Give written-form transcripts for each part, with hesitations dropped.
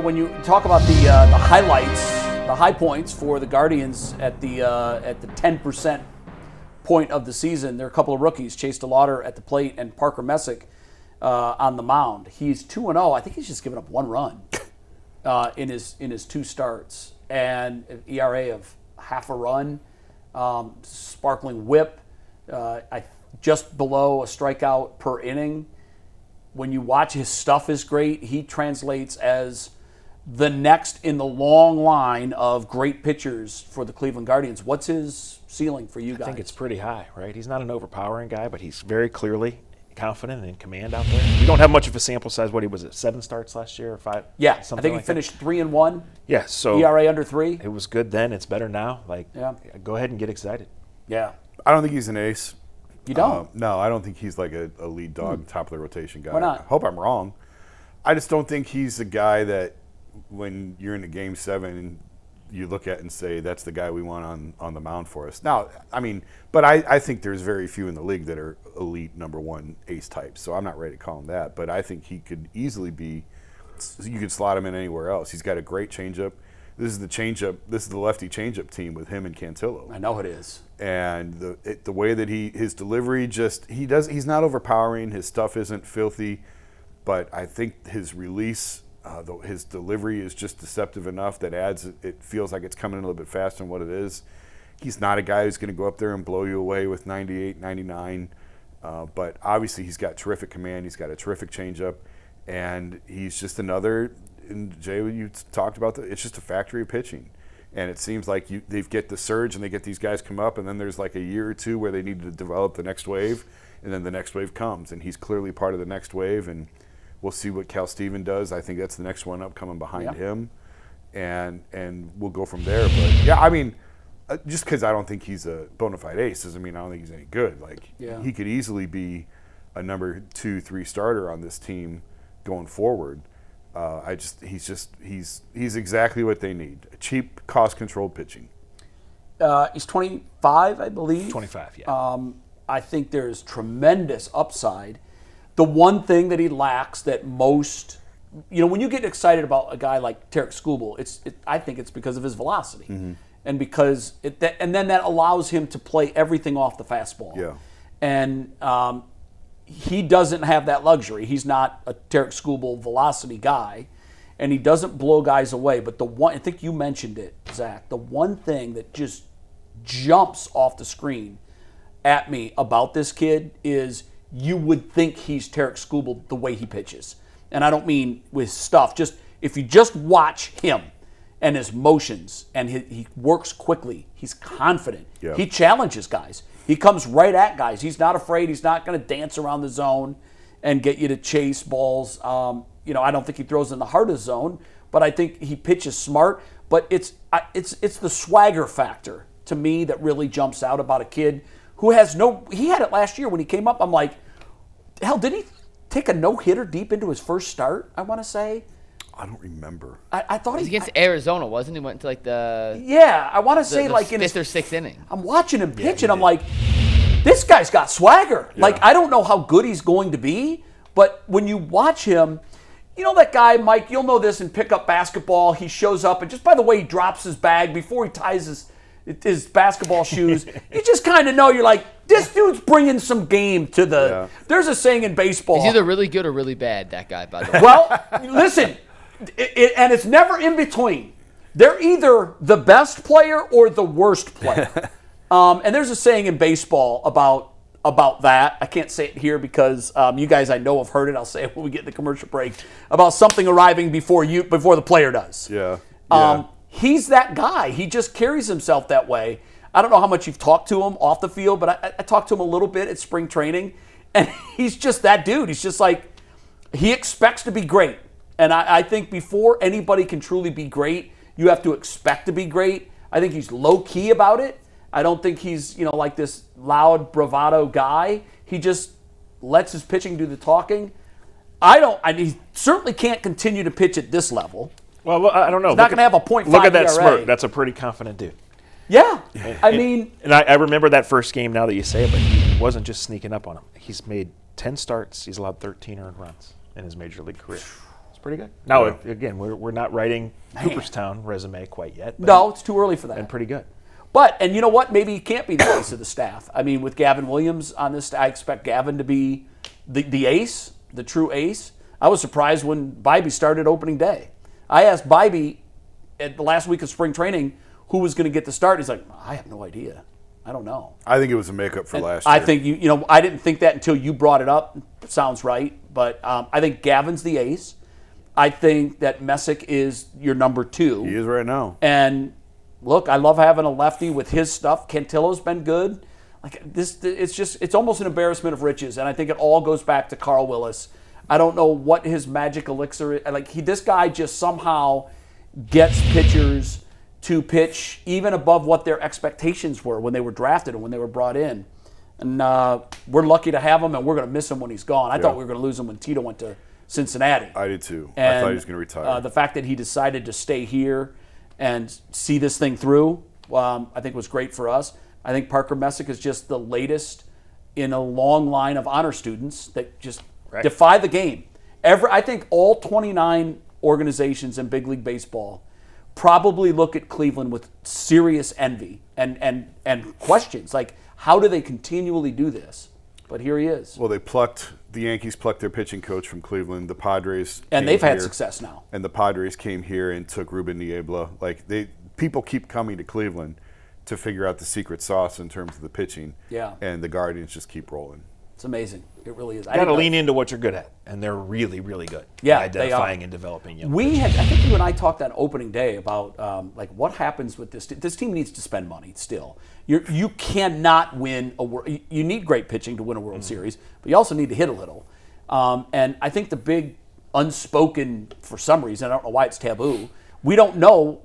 When you talk about the highlights, the high points for the Guardians at the 10% point of the season, there are a couple of rookies, Chase DeLauder at the plate and Parker Messick on the mound. He's 2-0. I think he's just given up one run in his two starts, and an ERA of half a run, sparkling whip, just below a strikeout per inning. When you watch, his stuff is great. He translates as the next in the long line of great pitchers for the Cleveland Guardians. What's his ceiling for you guys? I think it's pretty high, right? He's not an overpowering guy, but he's very clearly confident and in command out there. We don't have much of a sample size. What, he was at 7 starts last year or 5? Yeah, I think like he finished 3-1. Yeah, so ERA under 3. It was good then. It's better now. Go ahead and get excited. Yeah. I don't think he's an ace. You don't? No, I don't think he's like a lead dog, top of the rotation guy. Why not? I hope I'm wrong. I just don't think he's a guy that when you're in a Game 7, you look at and say, that's the guy we want on the mound for us. Now, but I think there's very few in the league that are elite number 1 ace types, so I'm not ready to call him that. But I think he could easily be, you could slot him in anywhere else. He's got a great changeup. This is the lefty changeup team with him and Cantillo. I know it is. And the way that his delivery he's not overpowering. His stuff isn't filthy, but I think his release, his delivery is just deceptive enough that it feels like it's coming in a little bit faster than what it is. He's not a guy who's going to go up there and blow you away with 98, 99, but obviously he's got terrific command. He's got a terrific changeup, and he's just another. And Jay, you talked about it's just a factory of pitching. And it seems like they get the surge and they get these guys come up, and then there's like a year or two where they need to develop the next wave, and then the next wave comes. And he's clearly part of the next wave, and we'll see what Cal Steven does. I think that's the next one up coming behind him. And we'll go from there. But, yeah, just because I don't think he's a bona fide ace doesn't mean I don't think he's any good. He could easily be a number 2, 3 starter on this team going forward. He's exactly what they need. Cheap, cost-controlled pitching. He's 25, I believe. 25, yeah. I think there's tremendous upside. The one thing that he lacks that most, when you get excited about a guy like Tarek Skubal, I think it's because of his velocity, and because and then that allows him to play everything off the fastball. Yeah, and he doesn't have that luxury. He's not a Tarek Skubal velocity guy, and he doesn't blow guys away. But I think you mentioned it, Zach, the one thing that just jumps off the screen at me about this kid is you would think he's Tarek Skubal the way he pitches. And I don't mean with stuff. Just if you just watch him and his motions, and he works quickly, he's confident. Yeah. He challenges guys. He comes right at guys. He's not afraid. He's not going to dance around the zone and get you to chase balls. I don't think he throws in the heart of the zone, but I think he pitches smart. But it's the swagger factor to me that really jumps out about a kid who has he had it last year when he came up. I'm like, hell, did he take a no-hitter deep into his first start, I want to say? I don't remember. I thought he was against Arizona, wasn't he? Went to I want to say the in fifth his or sixth inning. I'm watching him pitch, and I'm like, this guy's got swagger. Yeah. I don't know how good he's going to be, but when you watch him, that guy, Mike, you'll know this in pickup basketball. He shows up, and just by the way he drops his bag before he ties his basketball shoes, you just kind of know, you're like, this dude's bringing some game to the. Yeah. There's a saying in baseball. He's either really good or really bad, that guy, by the way. Well, listen. And it's never in between. They're either the best player or the worst player. And there's a saying in baseball about that. I can't say it here because you guys I know have heard it. I'll say it when we get in the commercial break about something arriving before the player does. Yeah. He's that guy. He just carries himself that way. I don't know how much you've talked to him off the field, but I talked to him a little bit at spring training, and he's just that dude. He's just like, he expects to be great. And I think before anybody can truly be great, you have to expect to be great. I think he's low-key about it. I don't think he's, like this loud bravado guy. He just lets his pitching do the talking. He certainly can't continue to pitch at this level. Well, I don't know. He's not going to have a .5 Look at that ERA. smirk. That's a pretty confident dude. Yeah. And I remember that first game now that you say it, but he wasn't just sneaking up on him. He's made 10 starts. He's allowed 13 earned runs in his major league career. It's pretty good. Now, again, we're not writing Cooperstown resume quite yet. But No, it's too early for that. and pretty good. But, and you know what? Maybe he can't be the ace of the staff. I mean, with Gavin Williams on this, I expect Gavin to be the ace, the true ace. I was surprised when Bybee started opening day. I asked Bybee at the last week of spring training who was going to get the start. He's like, I have no idea. I don't know. I think it was a makeup for last year. I think you know I didn't think that until you brought it up. It sounds right, but I think Gavin's the ace. I think that Messick is your number 2. He is right now. And look, I love having a lefty with his stuff. Cantillo's been good. Like this, it's almost an embarrassment of riches, and I think it all goes back to Carl Willis. I don't know what his magic elixir is. Like this guy just somehow gets pitchers to pitch even above what their expectations were when they were drafted and when they were brought in. And we're lucky to have him, and we're going to miss him when he's gone. I thought we were going to lose him when Tito went to Cincinnati. I did too. And, I thought he was going to retire. The fact that he decided to stay here and see this thing through, I think was great for us. I think Parker Messick is just the latest in a long line of honor students that just defy the game. I think all 29 organizations in Big League Baseball probably look at Cleveland with serious envy and questions like, how do they continually do this? But here he is. Well, the Yankees plucked their pitching coach from Cleveland. The Padres and they've came had here, success now. And the Padres came here and took Ruben Niebla. Like people keep coming to Cleveland to figure out the secret sauce in terms of the pitching. Yeah. And the Guardians just keep rolling. It's amazing. It really is. You got to lean into what you're good at, and they're really, really good. Yeah, at identifying and developing young I think you and I talked on opening day about like what happens with this. This team needs to spend money still. You cannot win a world. You need great pitching to win a World Series, but you also need to hit a little. And I think the big unspoken, for some reason, I don't know why it's taboo. We don't know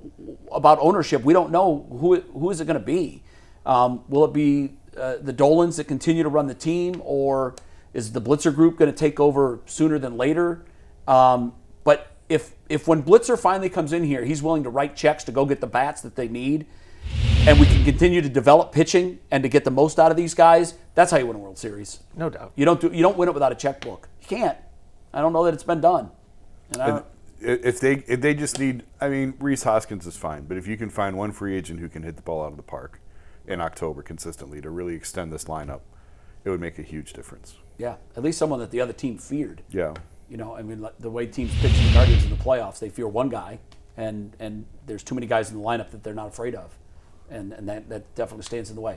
about ownership. We don't know who is it going to be. Will it be the Dolans that continue to run the team, or is the Blitzer group going to take over sooner than later? But if when Blitzer finally comes in here, he's willing to write checks to go get the bats that they need, and we can continue to develop pitching and to get the most out of these guys, that's how you win a World Series. No doubt. You don't win it without a checkbook. You can't. I don't know that it's been done. And if they just need, I mean, Rhys Hoskins is fine, but if you can find one free agent who can hit the ball out of the park in October consistently to really extend this lineup, it would make a huge difference. Yeah, at least someone that the other team feared. Yeah. You know, I mean, like the way teams pitch the Guardians in the playoffs, they fear one guy, and there's too many guys in the lineup that they're not afraid of, and that definitely stands in the way.